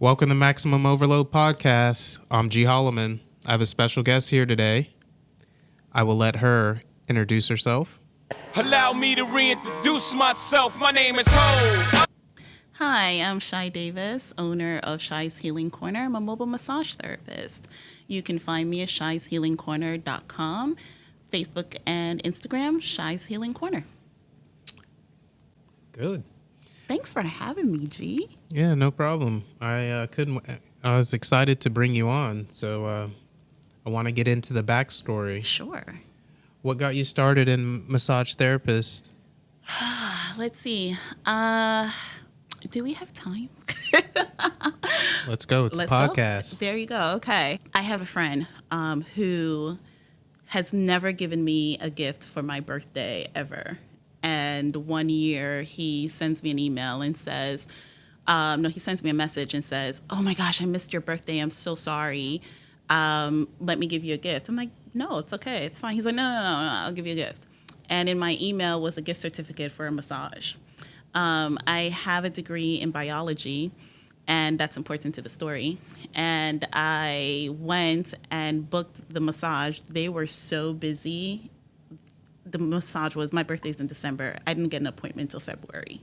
Welcome to Maximum Overload Podcast. I'm G. Holloman. I have a special guest here today. I will let her introduce herself. Allow me to reintroduce myself. My name is Ho. Hi, I'm Shy Davis, owner of Shy's Healing Corner. I'm a mobile massage therapist. You can find me at shyshealingcorner.com, Facebook and Instagram, Shy's Healing Corner. Good. Thanks for having me, G. Yeah, no problem. I was excited to bring you on, so I want to get into the backstory. Sure. What got you started in massage therapist? Let's see. Do we have time? Let's go. It's Let's a podcast. Go. There you go. Okay. I have a friend who has never given me a gift for my birthday ever. And one year he sends me an email and says, he sends me a message and says, "Oh my gosh, I missed your birthday. I'm so sorry. Let me give you a gift." I'm like, "No, it's okay. It's fine." He's like, no, I'll give you a gift. And in my email was a gift certificate for a massage. I have a degree in biology, and that's important to the story. And I went and booked the massage. They were so busy. My birthday's in December. I didn't get an appointment until February.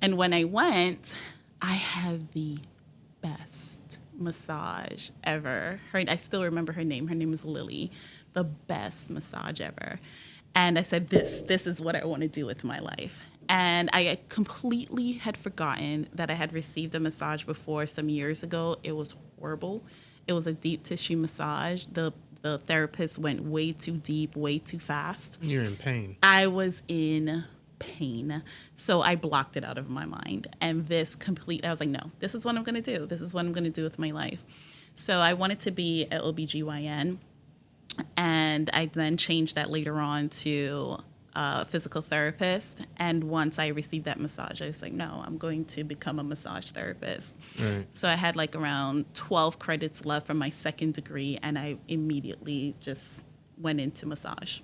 And when I went, I had the best massage ever. I still remember her name. Her name is Lily. The best massage ever. And I said, this is what I want to do with my life. And I completely had forgotten that I had received a massage before some years ago. It was horrible. It was a deep tissue massage. The therapist went way too deep, way too fast. You're in pain. I was in pain. So I blocked it out of my mind. And I was like, no, this is what I'm going to do. This is what I'm going to do with my life. So I wanted to be an OBGYN. And I then changed that later on to physical therapist. And once I received that massage, I was like, no, I'm going to become a massage therapist. Right. So I had like around 12 credits left from my second degree, and I immediately just went into massage.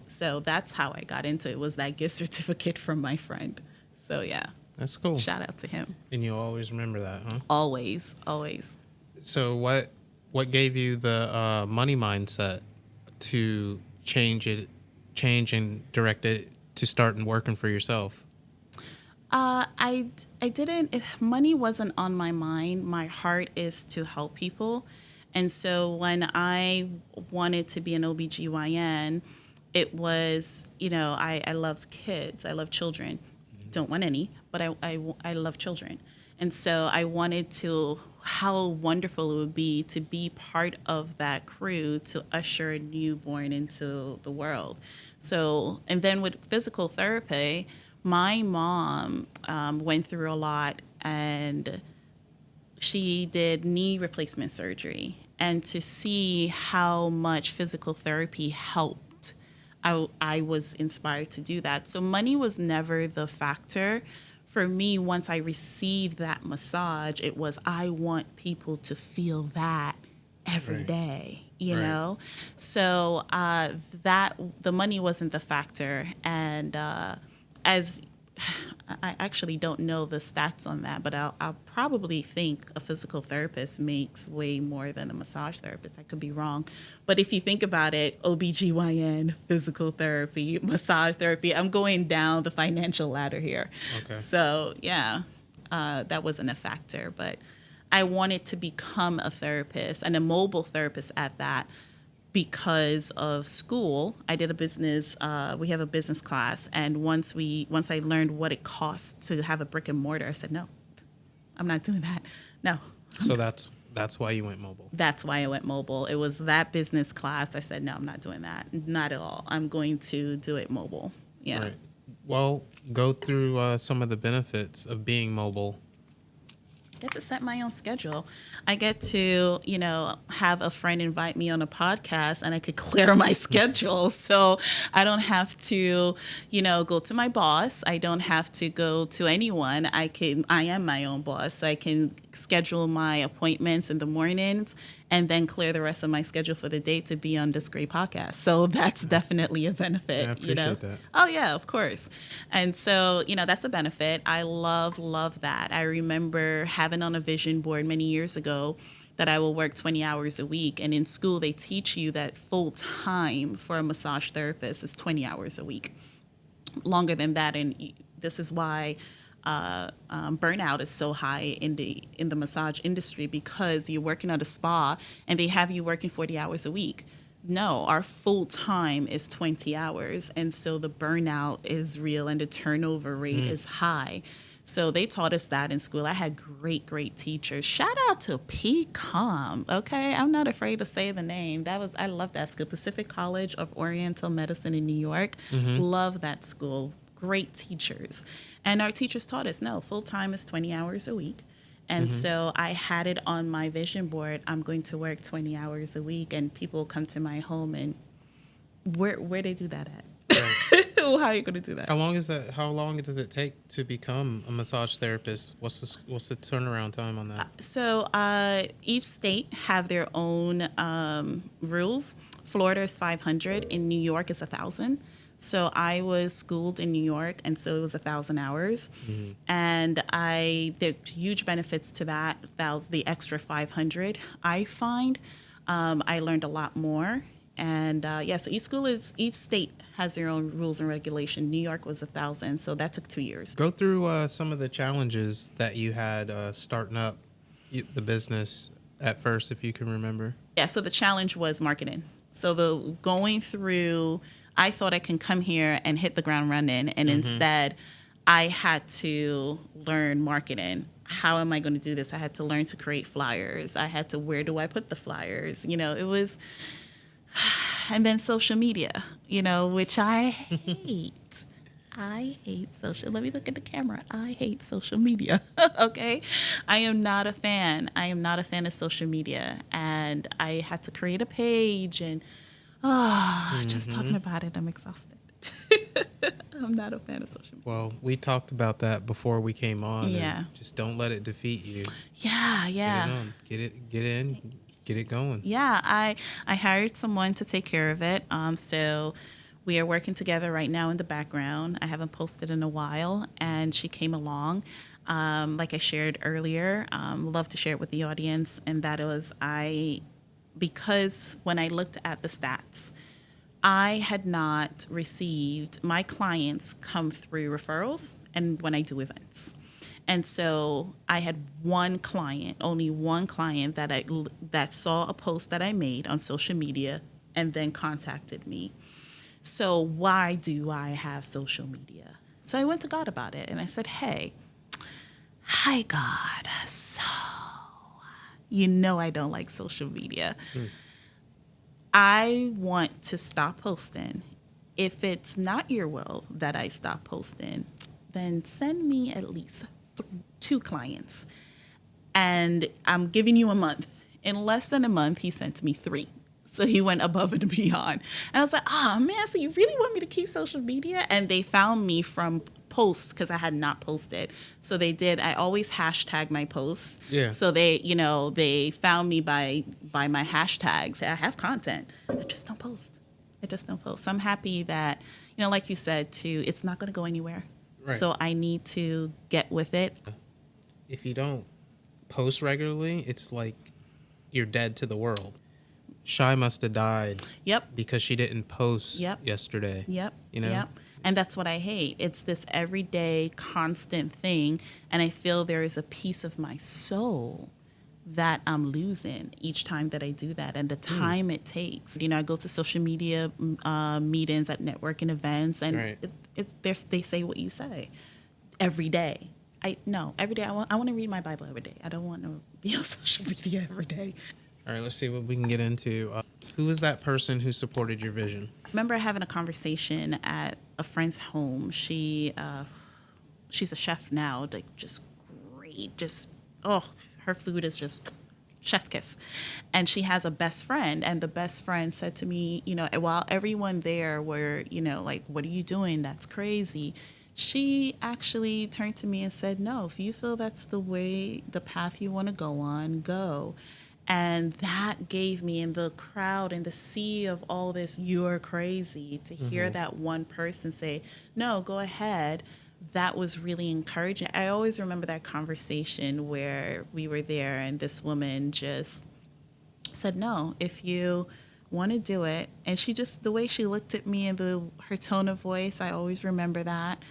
So that's how I got into it, was that gift certificate from my friend. So yeah. That's cool. Shout out to him. And you'll always remember that, huh? Always. So what gave you the money mindset to change and direct it to start and working for yourself? I didn't. If money wasn't on my mind, my heart is to help people. And so when I wanted to be an OBGYN, it was, I love kids. I love children. Don't want any, but I love children. And so I wanted how wonderful it would be to be part of that crew to usher a newborn into the world. So, and then with physical therapy, my mom went through a lot, and she did knee replacement surgery. And to see how much physical therapy helped, I was inspired to do that. So money was never the factor. For me, once I received that massage, it was, I want people to feel that every day, you know? So that the money wasn't the factor. And as I actually don't know the stats on that, but I'll probably think a physical therapist makes way more than a massage therapist. I could be wrong. But if you think about it, OBGYN, physical therapy, massage therapy, I'm going down the financial ladder here. Okay. So, yeah, that wasn't a factor. But I wanted to become a therapist, and a mobile therapist at that, because of school. I did a business, we have a business class, and once I learned what it costs to have a brick and mortar, I said, no, I'm not doing that. No. So that's why you went mobile. That's why I went mobile. It was that business class. I said, no, I'm not doing that. Not at all. I'm going to do it mobile. Yeah. Right. Well, go through some of the benefits of being mobile. I get to set my own schedule. I get to, have a friend invite me on a podcast, and I could clear my schedule. So I don't have to, go to my boss. I don't have to go to anyone. I am my own boss. I can schedule my appointments in the mornings and then clear the rest of my schedule for the day to be on this great podcast. So that's definitely a benefit, I appreciate that. Oh, yeah, of course. And so, that's a benefit. I love that. I remember having having on a vision board many years ago that I will work 20 hours a week. And in school, they teach you that full time for a massage therapist is 20 hours a week. Longer than that, and this is why burnout is so high in the massage industry, because you're working at a spa and they have you working 40 hours a week. No, our full time is 20 hours, and so the burnout is real and the turnover rate is high. So they taught us that in school. I had great teachers. Shout out to PCOM. Okay, I'm not afraid to say the name. I love that school, Pacific College of Oriental Medicine in New York. Love that school. Great teachers, and our teachers taught us no, full time is 20 hours a week. And so I had it on my vision board. I'm going to work 20 hours a week, and people come to my home, and where they do that at? Right. How are you going to do that? How long does it take to become a massage therapist? What's the turnaround time on that? So each state have their own rules. Florida is 500. In New York is 1,000. So I was schooled in New York, and so it was 1,000 hours. And there's huge benefits to that. The extra 500, I find, I learned a lot more. And so each state has their own rules and regulation. New York was 1,000, so that took 2 years. Go through some of the challenges that you had starting up the business at first, if you can remember. Yeah, so the challenge was marketing. So I thought I can come here and hit the ground running, and instead I had to learn marketing. How am I going to do this? I had to learn to create flyers. Where do I put the flyers? It was, and then social media, which I hate. I hate social. Let me look at the camera. I hate social media. Okay. I am not a fan. I am not a fan of social media. And I had to create a page, and just talking about it, I'm exhausted. I'm not a fan of social media. Well, we talked about that before we came on. Yeah. And just don't let it defeat you. Yeah. Get it going. Yeah, I hired someone to take care of it. So we are working together right now in the background. I haven't posted in a while, and she came along. Like I shared earlier, love to share it with the audience, and that was because when I looked at the stats, I had not received, my clients come through referrals and when I do events. And so I had only one client that saw a post that I made on social media and then contacted me. So why do I have social media? So I went to God about it, and I said, hey, hi, God. So I don't like social media. I want to stop posting. If it's not your will that I stop posting, then send me at least 2 clients. And I'm giving you a month. In less than a month, he sent me 3. So he went above and beyond. And I was like, man, so you really want me to keep social media? And they found me from posts because I had not posted. So they did. I always hashtag my posts. Yeah. So they found me by my hashtags. I have content. I just don't post. So I'm happy that, like you said, too, it's not going to go anywhere. Right. So I need to get with it. If you don't post regularly, it's like you're dead to the world. Shy must have died. Yep. Because she didn't post yesterday. Yep. You know? Yep. And that's what I hate. It's this everyday, constant thing. And I feel there is a piece of my soul that I'm losing each time that I do that, and the time it takes. I go to social media meetings at networking events, and they say what you say every day. Every day I want to read my Bible every day. I don't want to be on social media every day. All right, let's see what we can get into. Who is that person who supported your vision? I remember having a conversation at a friend's home. She's a chef now, like just great. Her food is just chef's kiss. And she has a best friend, and the best friend said to me, while everyone there were, like, what are you doing? That's crazy. She actually turned to me and said, no, if you feel that's the path you want to go on, go. And that gave me, in the crowd, in the sea of all this, you're crazy, to hear that one person say, no, go ahead, that was really encouraging. I always remember that conversation where we were there and this woman just said, no, if you want to do it. And she just, the way she looked at me and her tone of voice, I always remember that.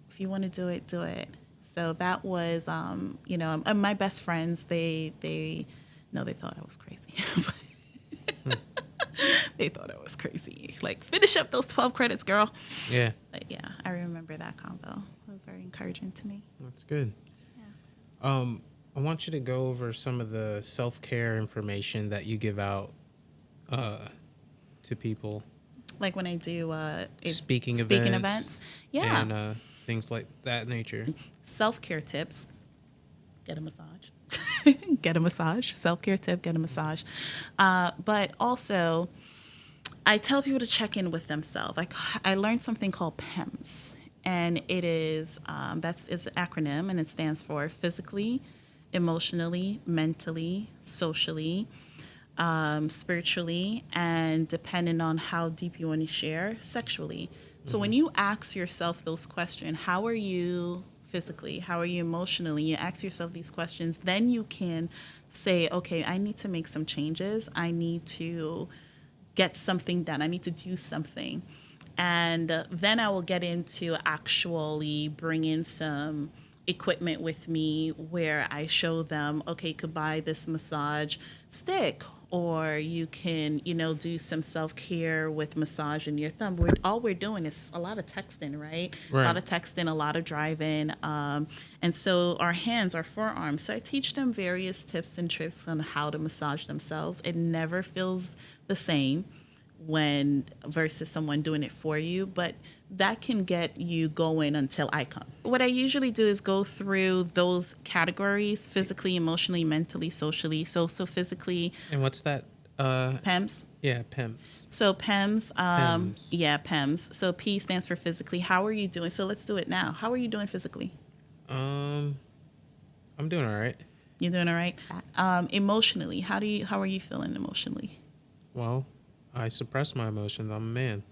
If you want to do it, do it. So that was, and my best friends, they thought I was crazy. They thought I was crazy. Like, finish up those 12 credits, girl. Yeah. But yeah, I remember that convo. It was very encouraging to me. That's good. Yeah. I want you to go over some of the self-care information that you give out to people. Like when I do Speaking events. Yeah. And things like that nature. Self-care tips. Get a massage. Get a massage. Self-care tip, get a massage. But also, I tell people to check in with themselves. Like, I learned something called PEMS. And it is, it's an acronym, and it stands for physically, emotionally, mentally, socially, spiritually, and depending on how deep you want to share, sexually. So when you ask yourself those questions, how are you physically? How are you emotionally? You ask yourself these questions, then you can say, okay, I need to make some changes. I need to get something done. I need to do something. And then I will get into actually bringing some equipment with me where I show them, okay, you could buy this massage stick, or you can, do some self-care with massaging your thumb. All we're doing is a lot of texting, right? A lot of texting, a lot of driving. And so our hands, our forearms. So I teach them various tips and tricks on how to massage themselves. It never feels the same versus someone doing it for you, but that can get you going until I come. What I usually do is go through those categories: physically, emotionally, mentally, socially. So physically. And what's that? PEMS. Yeah, PEMS. So PEMS. PEMS. Yeah, PEMS. So P stands for physically. How are you doing? So let's do it now. How are you doing physically? I'm doing all right. You're doing all right. Emotionally, how are you feeling emotionally? Well, I suppress my emotions. I'm a man.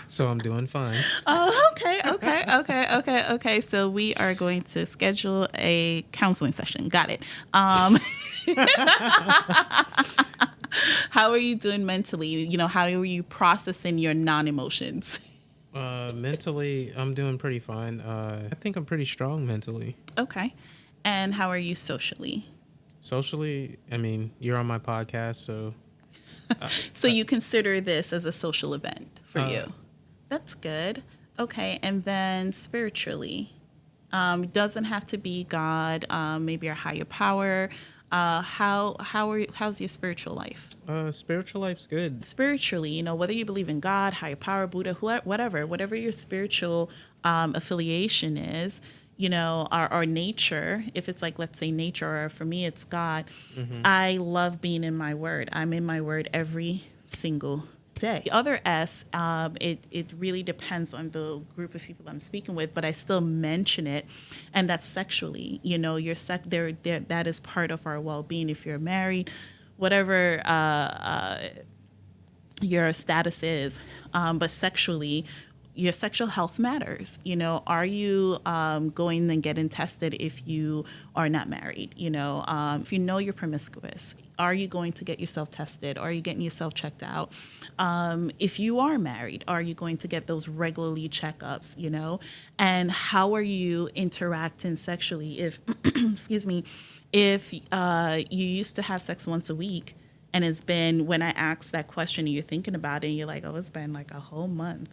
So I'm doing fine. Oh, okay. So we are going to schedule a counseling session. Got it. How are you doing mentally? How are you processing your non-emotions? Mentally, I'm doing pretty fine. I think I'm pretty strong mentally. Okay. And how are you socially? Socially, I mean, you're on my podcast, so... So you consider this as a social event for you? That's good. Okay, and then spiritually, doesn't have to be God, maybe a higher power. How's your spiritual life? Spiritual life's good. Spiritually, whether you believe in God, higher power, Buddha, whatever your spiritual affiliation is, our nature, if it's like, let's say nature, or for me, it's God. Mm-hmm. I love being in my word. I'm in my word every single day. The other S, it really depends on the group of people I'm speaking with, but I still mention it, and that's sexually. That is part of our well-being. If you're married, whatever your status is, but sexually, your sexual health matters. Are you going and getting tested if you are not married? If you know you're promiscuous, are you going to get yourself tested? Are you getting yourself checked out? If you are married, are you going to get those regularly checkups? And how are you interacting sexually? If, excuse me, if you used to have sex once a week, and it's been, when I ask that question and you're thinking about it and you're like, oh, it's been like a whole month.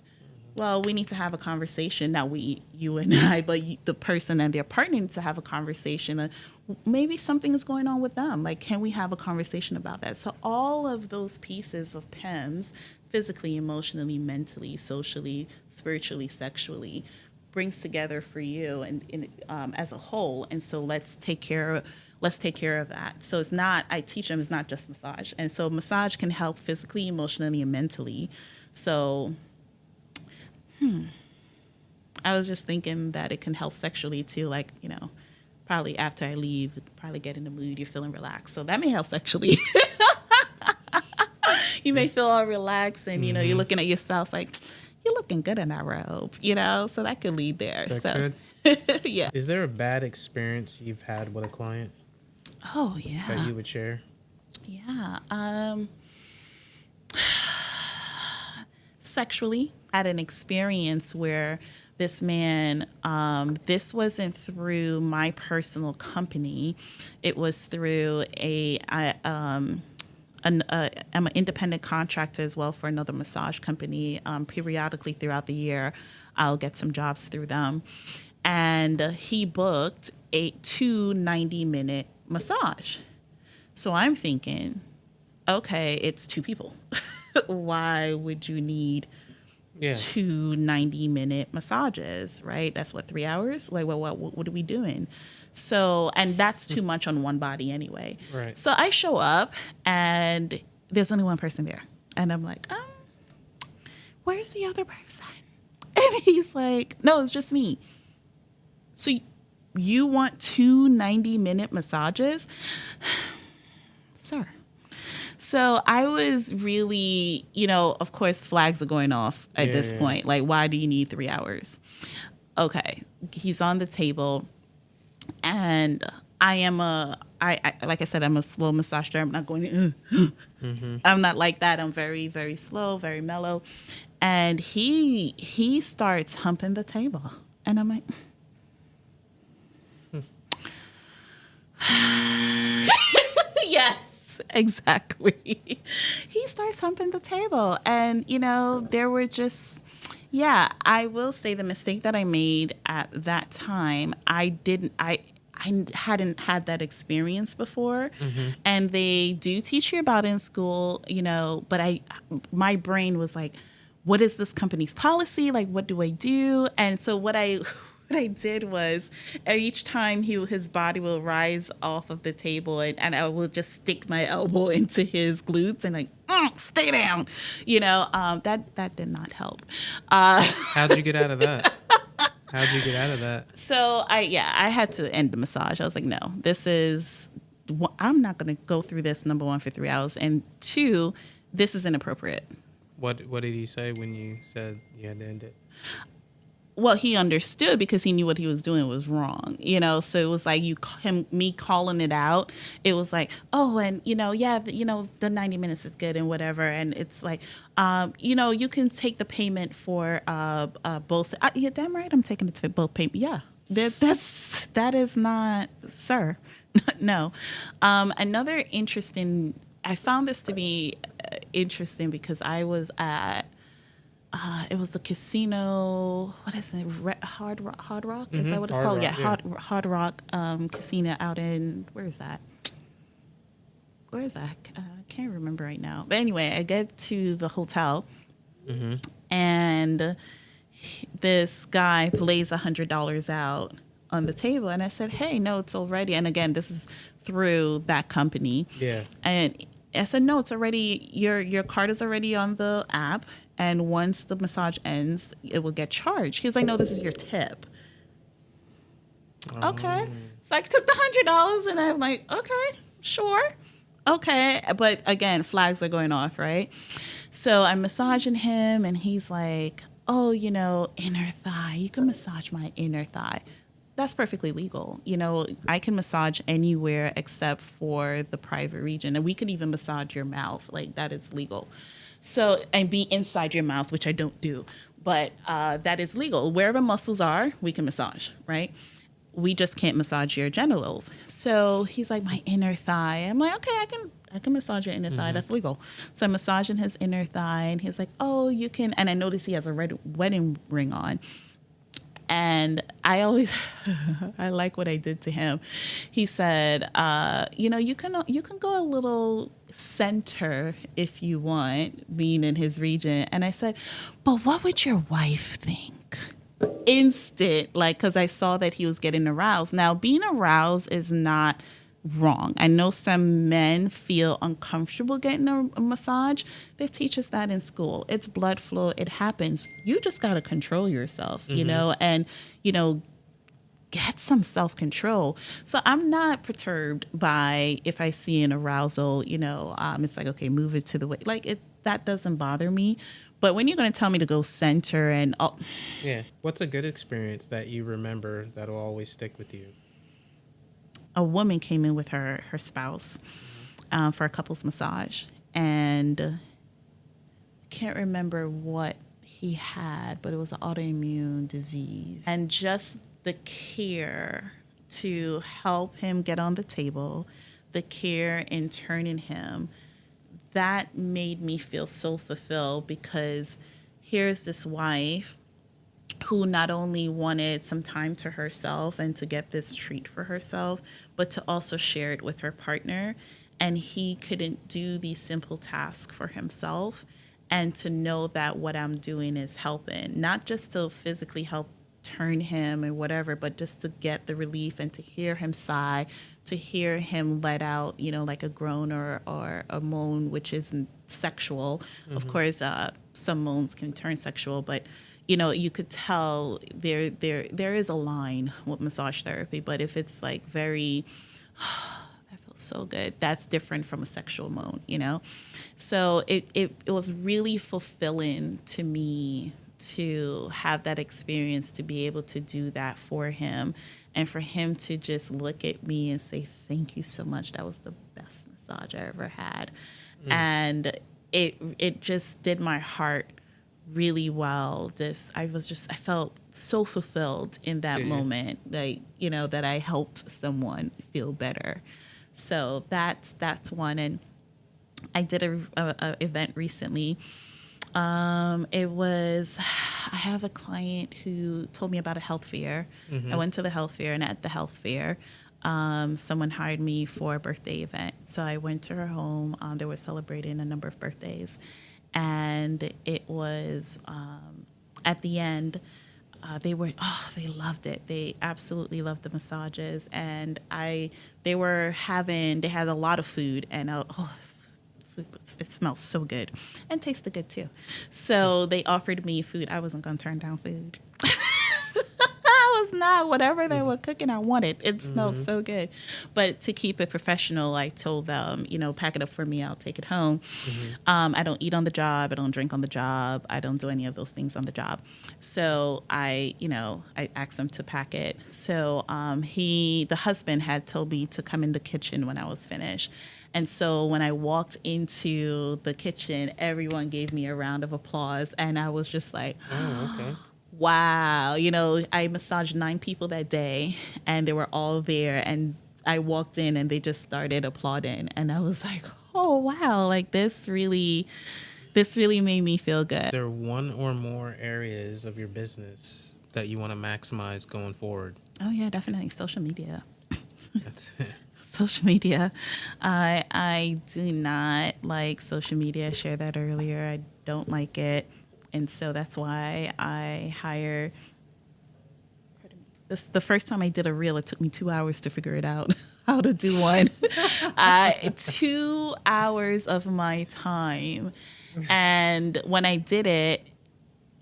Well, we need to have a conversation. Not you and I, but the person and their partner need to have a conversation. Maybe something is going on with them. Like, can we have a conversation about that? So all of those pieces of PEMS, physically, emotionally, mentally, socially, spiritually, sexually, brings together for you and as a whole. And so let's take care of that. So I teach them, it's not just massage. And so massage can help physically, emotionally, and mentally. So I was just thinking that it can help sexually too, like, probably after I leave, probably get in the mood, you're feeling relaxed. So that may help sexually. You may feel all relaxed and, you're looking at your spouse like, you look looking good in that robe, so that could lead there. That Yeah. Is there a bad experience you've had with a client Oh, yeah. that you would share? Yeah. Sexually, I had an experience where this man, this wasn't through my personal company. It was through I'm an independent contractor as well for another massage company. Periodically throughout the year, I'll get some jobs through them. And he booked two 90-minute massage. So I'm thinking, okay, it's two people. Why would you need two 90-minute massages, right? That's what, 3 hours? Like, what are we doing? So, and that's too much on one body anyway. Right. So I show up and there's only one person there. And I'm like, where's the other person? And he's like, no, it's just me. So you want two 90-minute massages? Sir. So I was really, of course, flags are going off at this point. Like, why do you need 3 hours? Okay. He's on the table. And I like I said, I'm a slow massager. I'm not going, I'm not like that. I'm very, very slow, very mellow. And he starts humping the table. And I'm like, yes, exactly. He starts humping the table. And, there were just, I will say the mistake that I made at that time, I hadn't had that experience before. And they do teach you about it in school, but my brain was like, what is this company's policy? Like, what do I do? And so what I did was each time his body will rise off of the table and I will just stick my elbow into his glutes and like, stay down. That did not help. How'd you get out of that? So I had to end the massage. I was like, no, I'm not going to go through this, number one, for 3 hours. And two, this is inappropriate. What did he say when you said you had to end it? Well, he understood because he knew what he was doing was wrong, so it was like me calling it out. It was like, oh, and, the 90 minutes is good and whatever. And it's like, you can take the payment for both. Yeah, damn right. I'm taking it for both payment. Yeah, that is not, sir. No. Another interesting, I found this to be interesting because I was at, it was the casino. What is it? Hard Rock? Is that what it's called? Hard Rock Casino out in, where is that? I can't remember right now. But anyway, I get to the hotel, and this guy lays $100 out on the table, and I said, "Hey, no, it's already." And again, this is through that company. Yeah. And I said, "No, it's already. Your card is already on the app." And once the massage ends, it will get charged. He was like, no, this is your tip. Oh. Okay. So I took the $100 and I'm like, okay, sure. Okay. But again, flags are going off, right? So I'm massaging him and he's like, oh, inner thigh. You can massage my inner thigh. That's perfectly legal. I can massage anywhere except for the private region. And we could even massage your mouth. Like, that is legal. So, and be inside your mouth, which I don't do, but that is legal. Wherever muscles are, we can massage, right? We just can't massage your genitals. So he's like, my inner thigh. I'm like, okay, I can massage your inner thigh. That's legal. So I'm massaging his inner thigh, and he's like, oh, you can. And I notice he has a red wedding ring on. And I always, I like what I did to him. He said, you can go a little center if you want, being in his region. And I said, but what would your wife think? Instant, because I saw that he was getting aroused. Now, being aroused is not wrong. I know some men feel uncomfortable getting a massage. They teach us that in school. It's blood flow. It happens. You just got to control yourself, and, get some self-control. So I'm not perturbed by if I see an arousal, it's like, okay, move it to the way. that doesn't bother me. But when you're going to tell me to go center and Yeah. What's a good experience that you remember that'll always stick with you? a woman came in with her spouse for a couples massage, and can't remember what he had, but it was an autoimmune disease. And just the care to help him get on the table, the care in turning him, that made me feel so fulfilled, because here's this wife who not only wanted some time to herself and to get this treat for herself, but to also share it with her partner. And he couldn't do these simple tasks for himself. And to know that what I'm doing is helping, not just to physically help turn him or whatever, but just to get the relief and to hear him sigh, to hear him let out, like a groan or a moan, which isn't sexual. Of course, some moans can turn sexual, but you could tell there is a line with massage therapy. But if it's like very, that feels so good, that's different from a sexual moan, So it was really fulfilling to me to have that experience, to be able to do that for him, and for him to just look at me and say, "Thank you so much. That was the best massage I ever had." And it just did my heart really well. I felt so fulfilled in that moment, like, that I helped someone feel better. So that's one. And I did a event recently. I have a client who told me about a health fair. I went to the health fair, and at the health fair, someone hired me for a birthday event. So I went to her home. They were celebrating a number of birthdays. And it was, at the end, they loved it. They absolutely loved the massages. And they had a lot of food, and it smells so good and tasted good too. So they offered me food. I wasn't going to turn down food. I was not. Whatever they were cooking, I wanted. It smells so good. But to keep it professional, I told them, pack it up for me. I'll take it home. I don't eat on the job. I don't drink on the job. I don't do any of those things on the job. So I asked them to pack it. So the husband had told me to come in the kitchen when I was finished. And so when I walked into the kitchen, everyone gave me a round of applause. And I was just like, Oh, okay. wow. I massaged 9 people that day, and they were all there. And I walked in, and they just started applauding. And I was like, oh, wow. Like, this really made me feel good. Is there one or more areas of your business that you want to maximize going forward? Oh, yeah, definitely. Social media. That's it. Social media. I do not like social media. I shared that earlier. I don't like it. And so that's why I hire. The first time I did a reel, it took me 2 hours to figure it out how to do one. 2 hours of my time. And when I did it,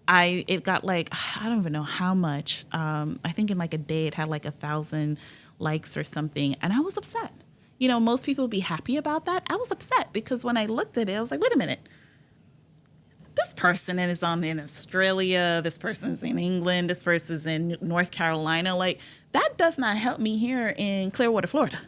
it got like, I don't even know how much. I think in like a day it had like 1,000 likes or something. And I was upset. Most people would be happy about that. I was upset because when I looked at it, I was like, wait a minute. This person is in Australia. This person's in England. This person's in North Carolina. Like, that does not help me here in Clearwater, Florida.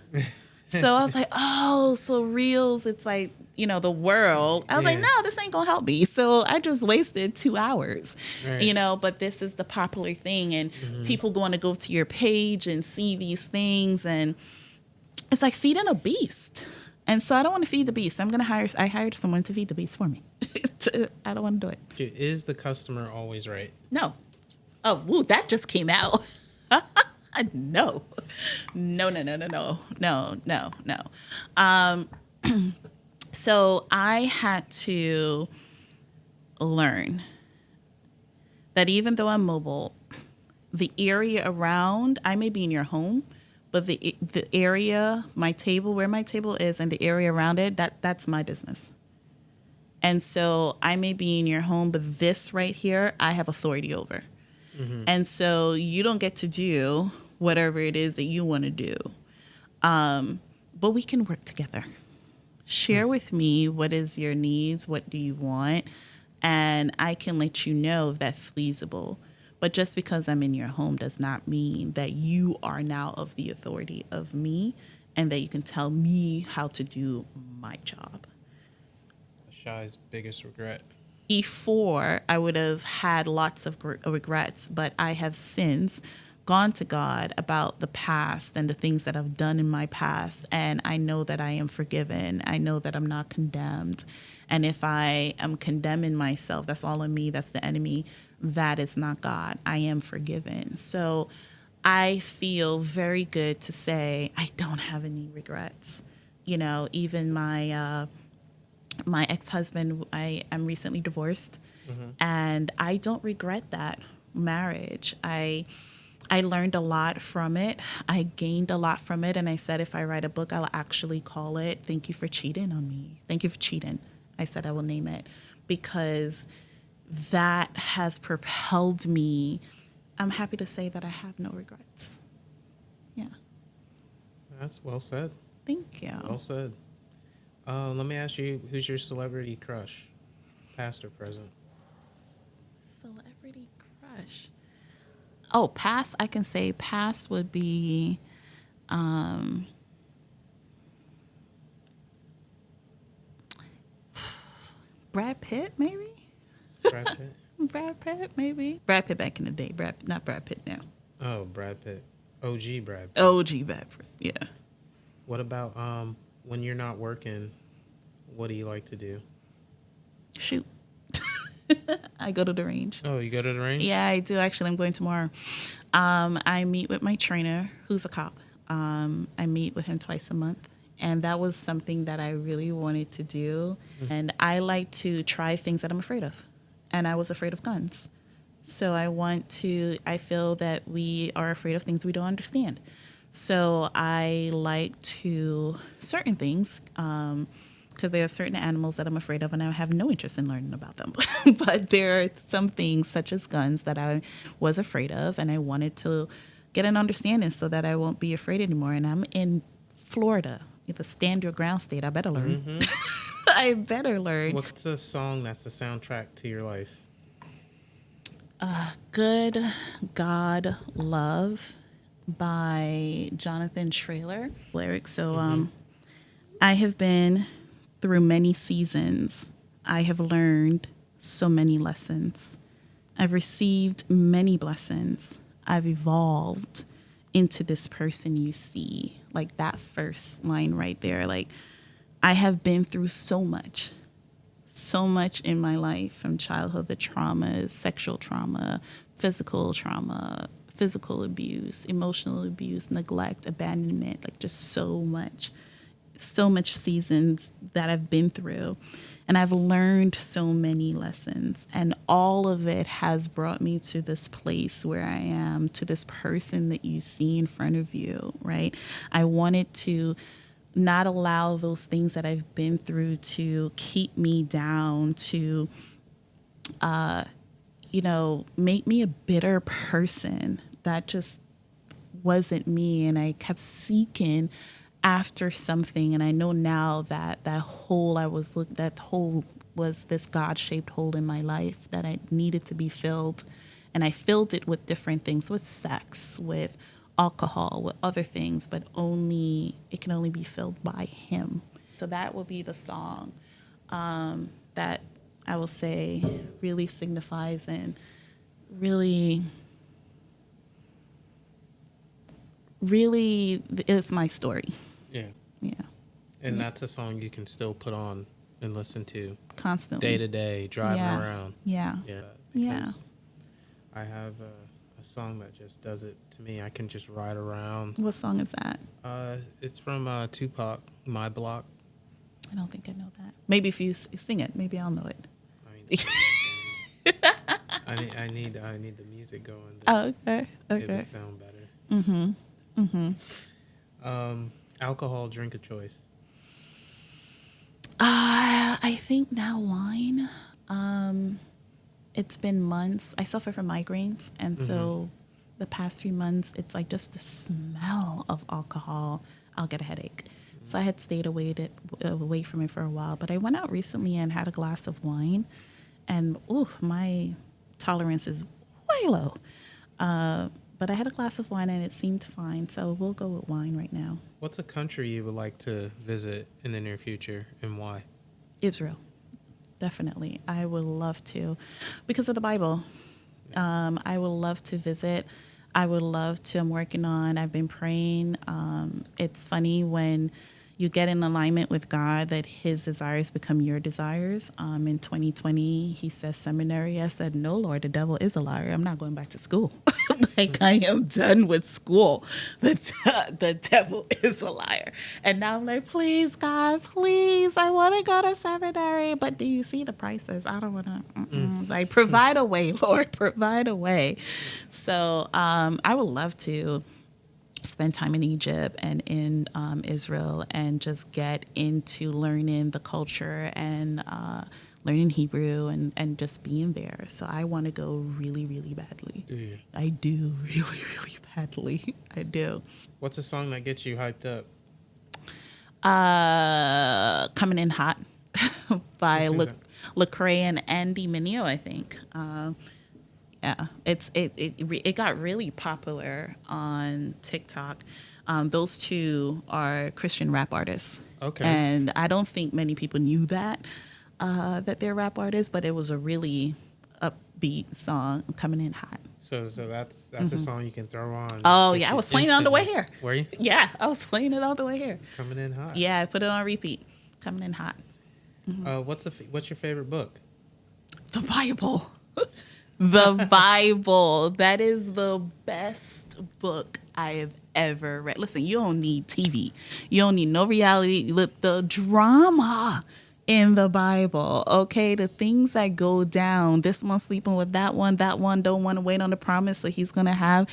So I was like, oh, so Reels, it's like, the world. I was like, no, this ain't gonna help me. So I just wasted 2 hours, Right. but this is the popular thing. And people want to go to your page and see these things. And it's like feeding a beast. And so I don't want to feed the beast. I hired someone to feed the beast for me. I don't want to do it. Is the customer always right? No. Oh, woo, that just came out. No. So I had to learn that even though I'm mobile, the area around, I may be in your home, but the area, my table, where my table is, and the area around it, that's my business. And so I may be in your home, but this right here, I have authority over. And so you don't get to do whatever it is that you want to do. But we can work together. Share with me what is your needs, what do you want, and I can let you know if that's feasible. But just because I'm in your home does not mean that you are now of the authority of me and that you can tell me how to do my job. Shy's biggest regret. Before, I would have had lots of regrets, but I have since gone to God about the past and the things that I've done in my past. And I know that I am forgiven. I know that I'm not condemned. And if I am condemning myself, that's all of me, that's the enemy. That is not God. I am forgiven. So I feel very good to say I don't have any regrets. You know, even my ex-husband, I am recently divorced, and I don't regret that marriage. I learned a lot from it. I gained a lot from it, and I said if I write a book, I'll actually call it "Thank You for Cheating on Me." Thank you for cheating. I said I will name it because that has propelled me. I'm happy to say that I have no regrets. Yeah. That's well said. Thank you. Well said. Let me ask you, who's your celebrity crush, past or present? Celebrity crush. Oh, past, I can say past would be Brad Pitt, maybe? Brad Pitt? Brad Pitt, maybe? Brad Pitt back in the day. Not Brad Pitt now. Oh, Brad Pitt. OG Brad Pitt. OG Brad Pitt, yeah. What about when you're not working, what do you like to do? Shoot. I go to the range. Oh, you go to the range? Yeah, I do. Actually, I'm going tomorrow. I meet with my trainer, who's a cop. I meet with him twice a month. And that was something that I really wanted to do. And I like to try things that I'm afraid of. And I was afraid of guns. So I feel that we are afraid of things we don't understand. So I like to certain things, because there are certain animals that I'm afraid of and I have no interest in learning about them. But there are some things such as guns that I was afraid of and I wanted to get an understanding so that I won't be afraid anymore. And I'm in Florida, the stand your ground state. I better learn. I better learn. What's a song that's the soundtrack to your life? Good God Love by Jonathan Traylor. Lyrics. So I have been through many seasons. I have learned so many lessons. I've received many blessings. I've evolved into this person you see. Like that first line right there. Like I have been through so much in my life, from childhood, the traumas, sexual trauma, physical abuse, emotional abuse, neglect, abandonment, like just so much seasons that I've been through. And I've learned so many lessons, and all of it has brought me to this place where I am, to this person that you see in front of you, right? I wanted to not allow those things that I've been through to keep me down, to, make me a bitter person. That just wasn't me. And I kept seeking after something. And I know now that that hole was this God-shaped hole in my life that I needed to be filled. And I filled it with different things, with sex, with alcohol, with other things, but it can only be filled by him. So that will be the song that I will say really signifies and really is my story. Yeah. Yeah. And that's a song you can still put on and listen to Constantly. day to day, driving around. Yeah. Yeah. Yeah. Because I have a song that just does it to me. I can just ride around. What song is that? It's from Tupac, My Block. I don't think I know that. Maybe if you sing it, maybe I'll know it. I need the music going. Oh, okay. It would sound better. Alcohol drink of choice. I think now wine. It's been months. I suffer from migraines, and so the past few months, it's like just the smell of alcohol, I'll get a headache. So I had stayed away from it for a while. But I went out recently and had a glass of wine, and my tolerance is way low. But I had a glass of wine and it seemed fine. So we'll go with wine right now. What's a country you would like to visit in the near future, and why? Israel. Definitely. I would love to, because of the Bible. I would love to visit. I would love to. I've been praying. It's funny when you get in alignment with God that his desires become your desires. In 2020, he says seminary. I said, no, Lord, the devil is a liar. I'm not going back to school. Like, I am done with school. The devil is a liar. And now I'm like, please, God, please, I want to go to seminary. But do you see the prices? I don't want to. Like, provide a way, Lord, provide a way. So I would love to spend time in Egypt and in Israel and just get into learning the culture and learning Hebrew and just being there. So I want to go really, really badly. Do you? I do really, really badly. I do. What's a song that gets you hyped up? Coming in Hot by Let's do Lecrae and Andy Mineo, I think. Yeah, it got really popular on TikTok. Those two are Christian rap artists. Okay. And I don't think many people knew that they're rap artists, but it was a really upbeat song, Coming in Hot. So that's a song you can throw on. Oh, yeah, I was playing it on the way here. Were you? Yeah, I was playing it on the way here. It's coming in hot. Yeah, I put it on repeat. Coming in Hot. What's your favorite book? The Bible. The Bible. That is the best book I have ever read. Listen, you don't need TV. You don't need no reality. Look, the drama in the Bible, okay? The things that go down. This one sleeping with that one don't want to wait on the promise, so he's going to have,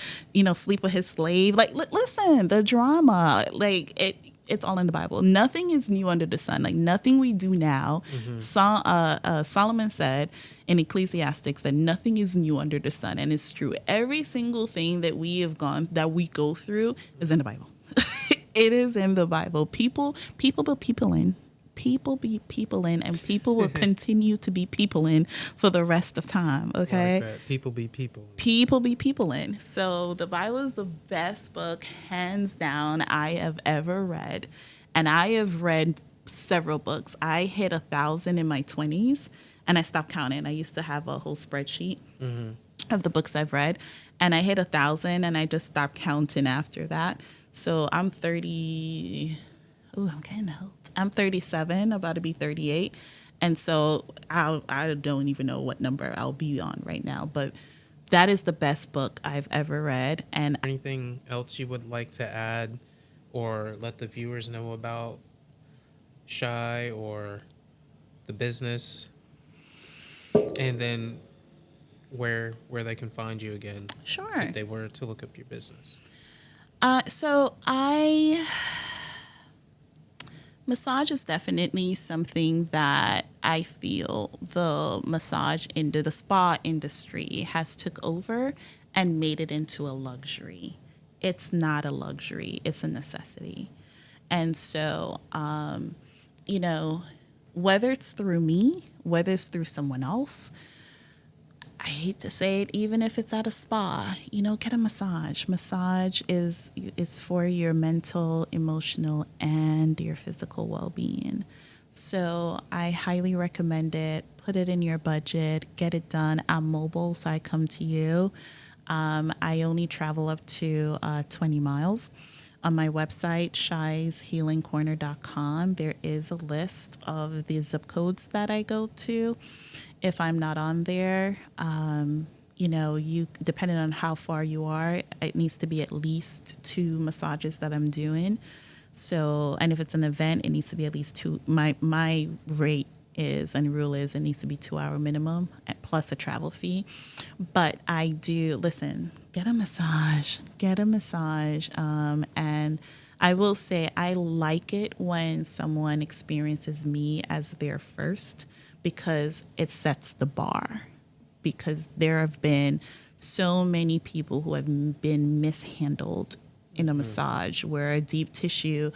sleep with his slave. Like, listen, the drama, like, it's all in the Bible. Nothing is new under the sun. Like, nothing we do now. Solomon said in Ecclesiastics that nothing is new under the sun, and it's true. Every single thing that we go through is in the Bible. It is in the Bible. People be peopling. People be peopling, and people will continue to be peopling for the rest of time. Okay. Like that. People be people. People be peopling. So the Bible is the best book, hands down, I have ever read. And I have read several books. I hit 1,000 in my 20s, and I stopped counting. I used to have a whole spreadsheet of the books I've read, and I hit 1,000, and I just stopped counting after that. So I'm 30. Ooh, I'm getting old. I'm 37, about to be 38. And so I don't even know what number I'll be on right now. But that is the best book I've ever read. And Anything else you would like to add or let the viewers know about Shy or the business? And then where they can find you again sure. if they were to look up your business. Massage is definitely something that I feel the spa industry has took over and made it into a luxury. It's not a luxury, it's a necessity. And so, whether it's through me, whether it's through someone else, I hate to say it, even if it's at a spa, get a massage. Massage is for your mental, emotional, and your physical well-being. So I highly recommend it. Put it in your budget. Get it done. I'm mobile, so I come to you. I only travel up to 20 miles. On my website, shyshealingcorner.com, there is a list of the zip codes that I go to. If I'm not on there, you depending on how far you are, it needs to be at least 2 massages that I'm doing. So, and if it's an event, it needs to be at least 2. My rate is, and rule is, it needs to be 2-hour minimum plus a travel fee. But I do, listen, get a massage. And I will say I like it when someone experiences me as their first, because it sets the bar. Because there have been so many people who have been mishandled in a massage, where a deep tissue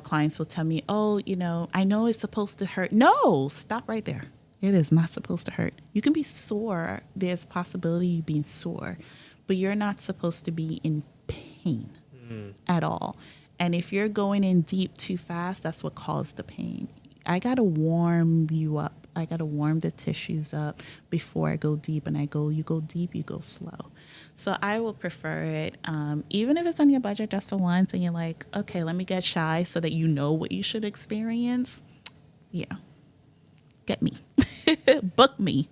clients will tell me, oh, I know it's supposed to hurt. No, stop right there. It is not supposed to hurt. You can be sore. There's possibility you being sore, but you're not supposed to be in pain at all. And if you're going in deep too fast, that's what caused the pain. I got to warm you up. I got to warm the tissues up before I go deep. And you go deep, you go slow. So I will prefer it, even if it's on your budget just for once and you're like, okay, let me get shy so that you know what you should experience. Yeah. Get me. Book me.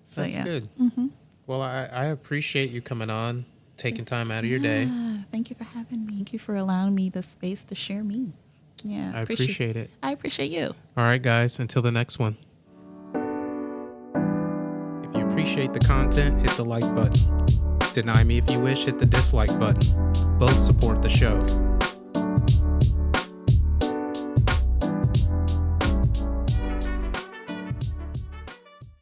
So, That's yeah. good. Well, I appreciate you coming on, taking time out of your day. Thank you for having me. Thank you for allowing me the space to share me. Yeah. I appreciate it. I appreciate you. All right, guys, until the next one. If you appreciate the content, hit the like button. Deny me if you wish, hit the dislike button. Both support the show.